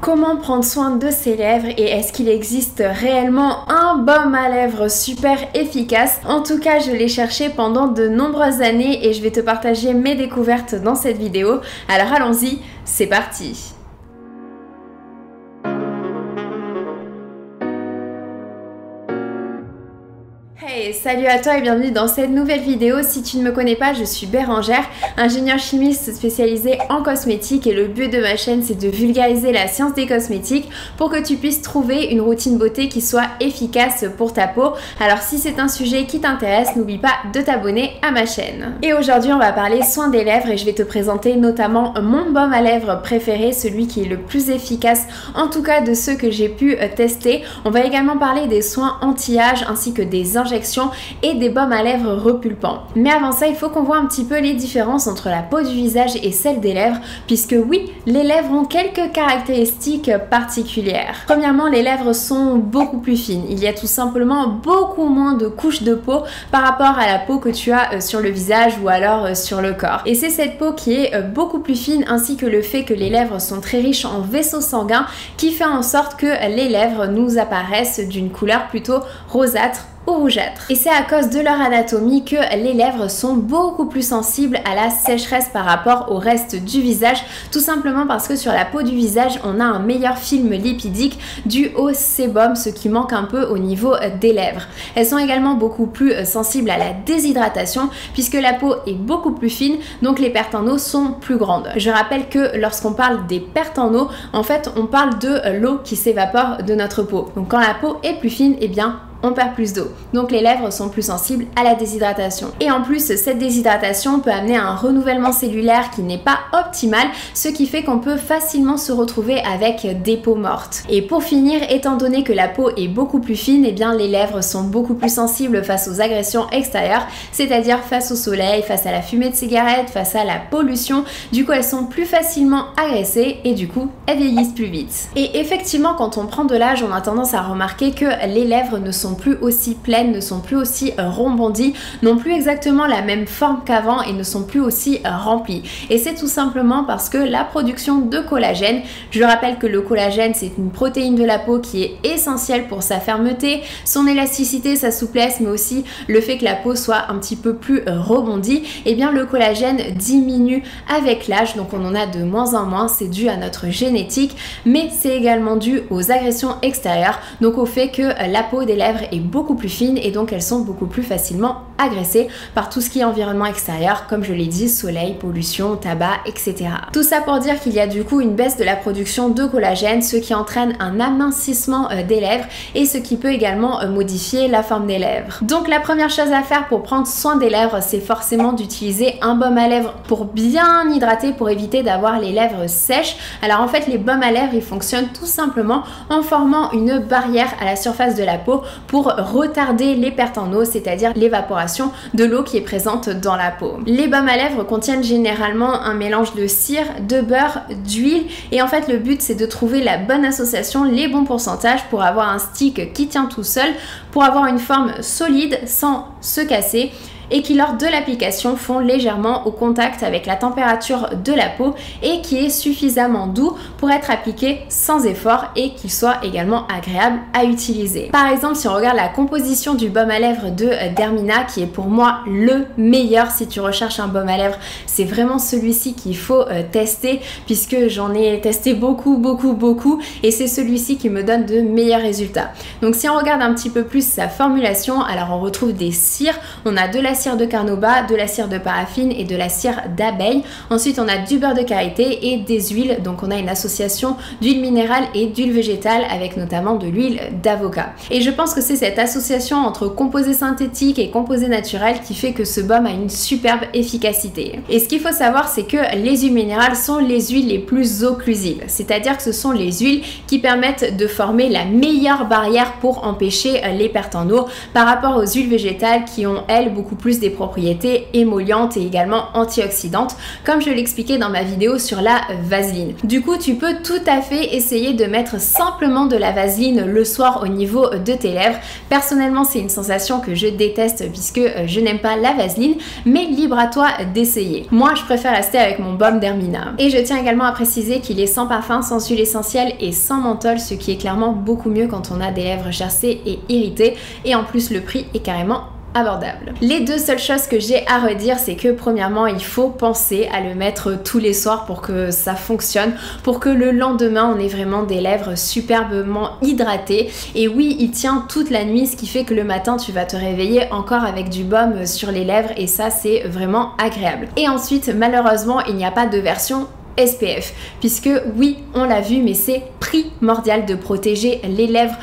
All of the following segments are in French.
Comment prendre soin de ses lèvres et est-ce qu'il existe réellement un baume à lèvres super efficace? En tout cas, je l'ai cherché pendant de nombreuses années et je vais te partager mes découvertes dans cette vidéo. Alors allons-y, c'est parti! Hey, salut à toi et bienvenue dans cette nouvelle vidéo. Si tu ne me connais pas, je suis Bérangère, ingénieure chimiste spécialisée en cosmétique et le but de ma chaîne c'est de vulgariser la science des cosmétiques pour que tu puisses trouver une routine beauté qui soit efficace pour ta peau. Alors si c'est un sujet qui t'intéresse, n'oublie pas de t'abonner à ma chaîne. Et aujourd'hui on va parler soin des lèvres et je vais te présenter notamment mon baume à lèvres préféré, celui qui est le plus efficace en tout cas de ceux que j'ai pu tester. On va également parler des soins anti-âge ainsi que des injections et des baumes à lèvres repulpants. Mais avant ça, il faut qu'on voit un petit peu les différences entre la peau du visage et celle des lèvres, puisque oui, les lèvres ont quelques caractéristiques particulières. Premièrement, les lèvres sont beaucoup plus fines. Il y a tout simplement beaucoup moins de couches de peau par rapport à la peau que tu as sur le visage ou alors sur le corps. Et c'est cette peau qui est beaucoup plus fine ainsi que le fait que les lèvres sont très riches en vaisseaux sanguins qui fait en sorte que les lèvres nous apparaissent d'une couleur plutôt rosâtre ou rougeâtre. Et c'est à cause de leur anatomie que les lèvres sont beaucoup plus sensibles à la sécheresse par rapport au reste du visage, tout simplement parce que sur la peau du visage, on a un meilleur film lipidique dû au sébum, ce qui manque un peu au niveau des lèvres. Elles sont également beaucoup plus sensibles à la déshydratation puisque la peau est beaucoup plus fine, donc les pertes en eau sont plus grandes. Je rappelle que lorsqu'on parle des pertes en eau, en fait, on parle de l'eau qui s'évapore de notre peau. Donc quand la peau est plus fine, eh bien, on perd plus d'eau. Donc les lèvres sont plus sensibles à la déshydratation. Et en plus, cette déshydratation peut amener à un renouvellement cellulaire qui n'est pas optimal, ce qui fait qu'on peut facilement se retrouver avec des peaux mortes. Et pour finir, étant donné que la peau est beaucoup plus fine, eh bien les lèvres sont beaucoup plus sensibles face aux agressions extérieures, c'est-à-dire face au soleil, face à la fumée de cigarette, face à la pollution. Du coup, elles sont plus facilement agressées et du coup, elles vieillissent plus vite. Et effectivement, quand on prend de l'âge, on a tendance à remarquer que les lèvres ne sont plus aussi pleines, ne sont plus aussi rebondies, n'ont plus exactement la même forme qu'avant et ne sont plus aussi remplies. Et c'est tout simplement parce que la production de collagène, je rappelle que le collagène c'est une protéine de la peau qui est essentielle pour sa fermeté, son élasticité, sa souplesse, mais aussi le fait que la peau soit un petit peu plus rebondie, et bien le collagène diminue avec l'âge, donc on en a de moins en moins, c'est dû à notre génétique, mais c'est également dû aux agressions extérieures, donc au fait que la peau des lèvres est beaucoup plus fine et donc elles sont beaucoup plus facilement agressées par tout ce qui est environnement extérieur, comme je l'ai dit, soleil, pollution, tabac, etc. Tout ça pour dire qu'il y a du coup une baisse de la production de collagène, ce qui entraîne un amincissement des lèvres et ce qui peut également modifier la forme des lèvres. Donc la première chose à faire pour prendre soin des lèvres, c'est forcément d'utiliser un baume à lèvres pour bien hydrater, pour éviter d'avoir les lèvres sèches. Alors en fait, les baumes à lèvres, ils fonctionnent tout simplement en formant une barrière à la surface de la peau pour retarder les pertes en eau, c'est-à-dire l'évaporation de l'eau qui est présente dans la peau. Les baumes à lèvres contiennent généralement un mélange de cire, de beurre, d'huile et en fait le but c'est de trouver la bonne association, les bons pourcentages pour avoir un stick qui tient tout seul, pour avoir une forme solide sans se casser et qui lors de l'application font légèrement au contact avec la température de la peau et qui est suffisamment doux pour être appliqué sans effort et qu'il soit également agréable à utiliser. Par exemple, si on regarde la composition du baume à lèvres de Dermina, qui est pour moi le meilleur si tu recherches un baume à lèvres, c'est vraiment celui-ci qu'il faut tester puisque j'en ai testé beaucoup et c'est celui-ci qui me donne de meilleurs résultats. Donc si on regarde un petit peu plus sa formulation, alors on retrouve des cires, on a de la cire de carnauba, de la cire de paraffine et de la cire d'abeille. Ensuite, on a du beurre de karité et des huiles. Donc, on a une association d'huile minérale et d'huile végétale avec notamment de l'huile d'avocat. Et je pense que c'est cette association entre composés synthétiques et composés naturels qui fait que ce baume a une superbe efficacité. Et ce qu'il faut savoir, c'est que les huiles minérales sont les huiles les plus occlusives. C'est-à-dire que ce sont les huiles qui permettent de former la meilleure barrière pour empêcher les pertes en eau par rapport aux huiles végétales qui ont, elles, beaucoup plus plus des propriétés émollientes et également antioxydantes, comme je l'expliquais dans ma vidéo sur la vaseline. Du coup, tu peux tout à fait essayer de mettre simplement de la vaseline le soir au niveau de tes lèvres. Personnellement, c'est une sensation que je déteste puisque je n'aime pas la vaseline, mais libre à toi d'essayer. Moi, je préfère rester avec mon baume d'Hermina. Et je tiens également à préciser qu'il est sans parfum, sans huile essentielle et sans menthol, ce qui est clairement beaucoup mieux quand on a des lèvres gercées et irritées. Et en plus, le prix est carrément abordable. Les deux seules choses que j'ai à redire, c'est que premièrement, il faut penser à le mettre tous les soirs pour que ça fonctionne, pour que le lendemain, on ait vraiment des lèvres superbement hydratées. Et oui, il tient toute la nuit, ce qui fait que le matin, tu vas te réveiller encore avec du baume sur les lèvres et ça, c'est vraiment agréable. Et ensuite, malheureusement, il n'y a pas de version SPF, puisque oui, on l'a vu, mais c'est primordial de protéger les lèvres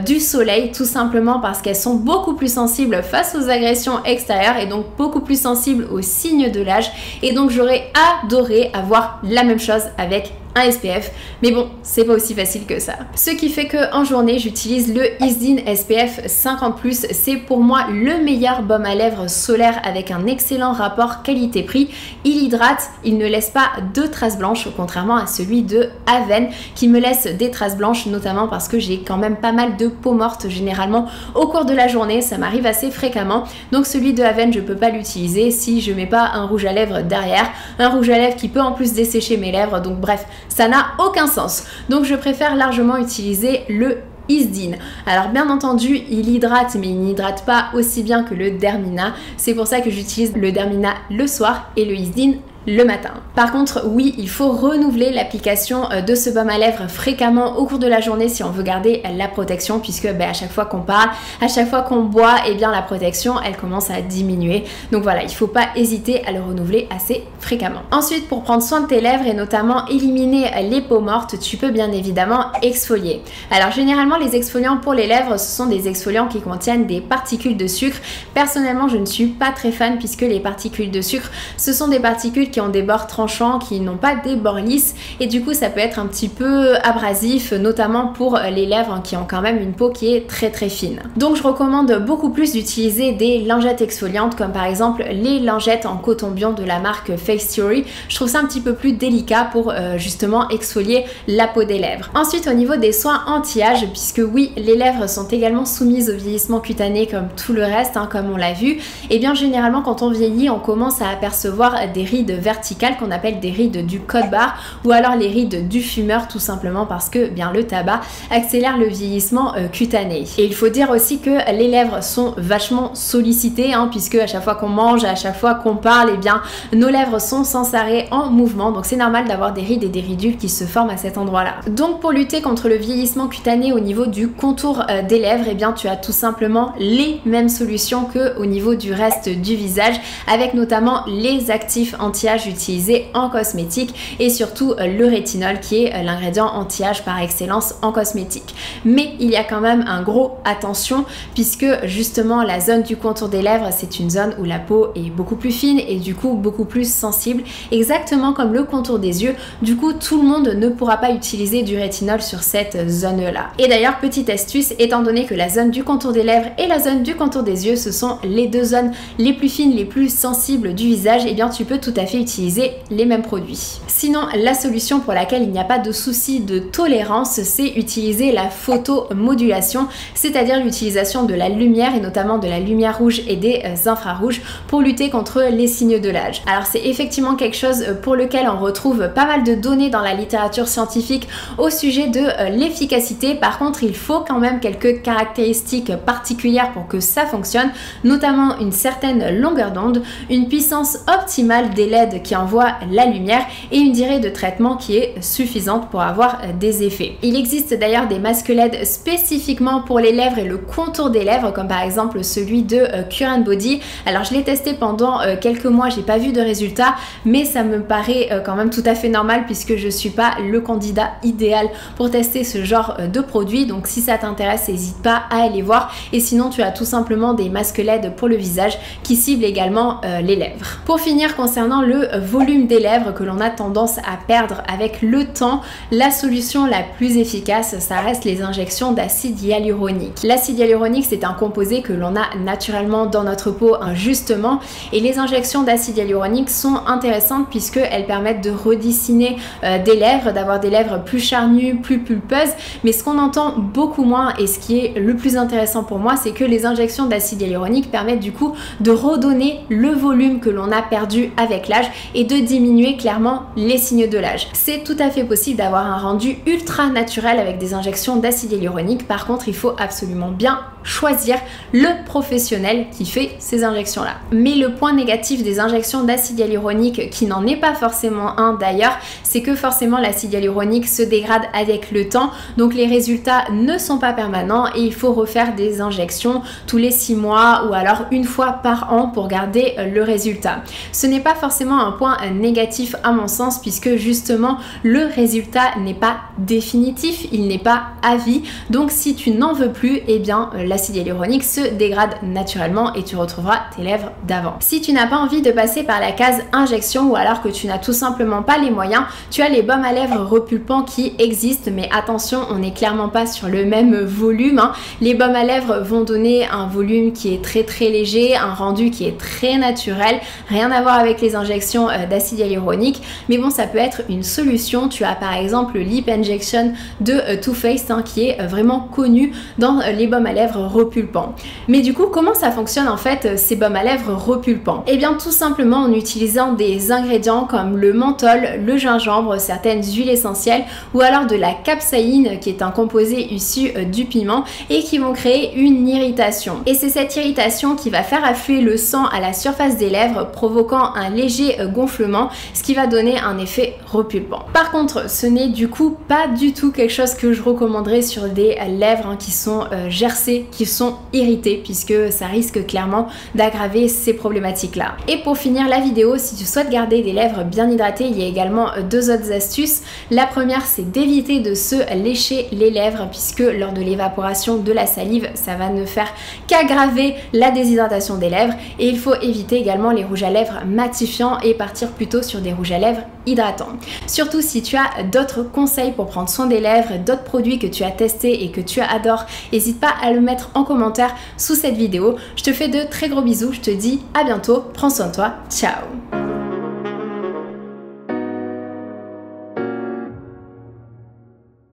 du soleil, tout simplement parce qu'elles sont beaucoup plus sensibles face aux agressions extérieures et donc beaucoup plus sensibles aux signes de l'âge. Et donc j'aurais adoré avoir la même chose avec un SPF, mais bon, c'est pas aussi facile que ça. Ce qui fait que en journée, j'utilise le Isdin SPF 50+. C'est pour moi le meilleur baume à lèvres solaire avec un excellent rapport qualité-prix. Il hydrate, il ne laisse pas de traces blanches, contrairement à celui de Aven qui me laisse des traces blanches, notamment parce que j'ai quand même pas mal de peau morte généralement au cours de la journée, ça m'arrive assez fréquemment. Donc celui de Aven, je peux pas l'utiliser si je mets pas un rouge à lèvres derrière, un rouge à lèvres qui peut en plus dessécher mes lèvres, donc bref, ça n'a aucun sens. Donc je préfère largement utiliser le Isdin. Alors bien entendu, il hydrate, mais il n'hydrate pas aussi bien que le Dermina. C'est pour ça que j'utilise le Dermina le soir et le Isdin le matin. Par contre, oui, il faut renouveler l'application de ce baume à lèvres fréquemment au cours de la journée si on veut garder la protection, puisque à chaque fois qu'on parle, à chaque fois qu'on boit, et bien la protection, elle commence à diminuer. Donc voilà, il faut pas hésiter à le renouveler assez fréquemment. Ensuite, pour prendre soin de tes lèvres et notamment éliminer les peaux mortes, tu peux bien évidemment exfolier. Alors généralement, les exfoliants pour les lèvres, ce sont des exfoliants qui contiennent des particules de sucre. Personnellement, je ne suis pas très fan puisque les particules de sucre, ce sont des particules qui ont des bords tranchants, qui n'ont pas des bords lisses et du coup ça peut être un petit peu abrasif, notamment pour les lèvres qui ont quand même une peau qui est très très fine. Donc je recommande beaucoup plus d'utiliser des lingettes exfoliantes comme par exemple les lingettes en coton bion de la marque Face Theory. Je trouve ça un petit peu plus délicat pour justement exfolier la peau des lèvres. Ensuite, au niveau des soins anti-âge, puisque oui, les lèvres sont également soumises au vieillissement cutané comme tout le reste, comme on l'a vu, et bien généralement quand on vieillit, on commence à apercevoir des rides verticales qu'on appelle des rides du code barre ou alors les rides du fumeur, tout simplement parce que bien le tabac accélère le vieillissement cutané. Et il faut dire aussi que les lèvres sont vachement sollicitées puisque à chaque fois qu'on mange, à chaque fois qu'on parle, et bien nos lèvres sont sans arrêt en mouvement, donc c'est normal d'avoir des rides et des ridules qui se forment à cet endroit là. Donc pour lutter contre le vieillissement cutané au niveau du contour des lèvres, et bien tu as tout simplement les mêmes solutions que au niveau du reste du visage, avec notamment les actifs anti-âge utilisés en cosmétique et surtout le rétinol qui est l'ingrédient anti-âge par excellence en cosmétique. Mais il y a quand même un gros attention puisque justement la zone du contour des lèvres, c'est une zone où la peau est beaucoup plus fine et du coup beaucoup plus sensible, exactement comme le contour des yeux. Du coup, tout le monde ne pourra pas utiliser du rétinol sur cette zone-là. Et d'ailleurs, petite astuce, étant donné que la zone du contour des lèvres et la zone du contour des yeux, ce sont les deux zones les plus fines, les plus sensibles du visage, et bien tu peux tout à fait utiliser les mêmes produits. Sinon, la solution pour laquelle il n'y a pas de souci de tolérance, c'est utiliser la photomodulation, c'est-à-dire l'utilisation de la lumière et notamment de la lumière rouge et des infrarouges pour lutter contre les signes de l'âge. Alors c'est effectivement quelque chose pour lequel on retrouve pas mal de données dans la littérature scientifique au sujet de l'efficacité. Par contre, il faut quand même quelques caractéristiques particulières pour que ça fonctionne, notamment une certaine longueur d'onde, une puissance optimale des LED qui envoient la lumière et une durée de traitement qui est suffisante pour avoir des effets. Il existe d'ailleurs des masques LED spécifiquement pour les lèvres et le contour des lèvres, comme par exemple celui de Current Body. Alors je l'ai testé pendant quelques mois, j'ai pas vu de résultats, mais ça me paraît quand même tout à fait normal puisque je suis pas le candidat idéal pour tester ce genre de produit. Donc si ça t'intéresse, n'hésite pas à aller voir. Et sinon, tu as tout simplement des masques LED pour le visage qui ciblent également les lèvres. Pour finir, concernant le le volume des lèvres que l'on a tendance à perdre avec le temps, la solution la plus efficace, ça reste les injections d'acide hyaluronique. L'acide hyaluronique, c'est un composé que l'on a naturellement dans notre peau justement, et les injections d'acide hyaluronique sont intéressantes puisqu'elles permettent de redessiner des lèvres, d'avoir des lèvres plus charnues, plus pulpeuses, mais ce qu'on entend beaucoup moins et ce qui est le plus intéressant pour moi, c'est que les injections d'acide hyaluronique permettent du coup de redonner le volume que l'on a perdu avec l'âge et de diminuer clairement les signes de l'âge. C'est tout à fait possible d'avoir un rendu ultra naturel avec des injections d'acide hyaluronique. Par contre, il faut absolument bien choisir le professionnel qui fait ces injections là. Mais le point négatif des injections d'acide hyaluronique, qui n'en est pas forcément un d'ailleurs, c'est que forcément l'acide hyaluronique se dégrade avec le temps, donc les résultats ne sont pas permanents et il faut refaire des injections tous les 6 mois ou alors une fois par an pour garder le résultat. Ce n'est pas forcément un point négatif à mon sens, puisque justement le résultat n'est pas définitif, il n'est pas à vie, donc si tu n'en veux plus, eh bien l'acide hyaluronique se dégrade naturellement et tu retrouveras tes lèvres d'avant. Si tu n'as pas envie de passer par la case injection ou alors que tu n'as tout simplement pas les moyens, tu as les baumes à lèvres repulpants qui existent, mais attention, on n'est clairement pas sur le même volume, hein. Les baumes à lèvres vont donner un volume qui est très léger, un rendu qui est très naturel, rien à voir avec les injections d'acide hyaluronique, mais bon, ça peut être une solution. Tu as par exemple le Lip Injection de Too Faced, hein, qui est vraiment connu dans les baumes à lèvres repulpants. Mais du coup, comment ça fonctionne en fait ces baumes à lèvres repulpants? Eh bien tout simplement en utilisant des ingrédients comme le menthol, le gingembre, certaines huiles essentielles ou alors de la capsaïne, qui est un composé issu du piment, et qui vont créer une irritation. Et c'est cette irritation qui va faire affluer le sang à la surface des lèvres, provoquant un léger gonflement, ce qui va donner un effet repulpant. Par contre, ce n'est du coup pas du tout quelque chose que je recommanderais sur des lèvres, hein, qui sont gercées, qui sont irritées, puisque ça risque clairement d'aggraver ces problématiques là. Et pour finir la vidéo, si tu souhaites garder des lèvres bien hydratées, il y a également 2 autres astuces. La première, c'est d'éviter de se lécher les lèvres, puisque lors de l'évaporation de la salive, ça va ne faire qu'aggraver la déshydratation des lèvres. Et il faut éviter également les rouges à lèvres matifiants et partir plutôt sur des rouges à lèvres hydratants. Surtout si tu as d'autres conseils pour prendre soin des lèvres, d'autres produits que tu as testés et que tu adores, n'hésite pas à le mettre en commentaire sous cette vidéo. Je te fais de très gros bisous, je te dis à bientôt, prends soin de toi, ciao!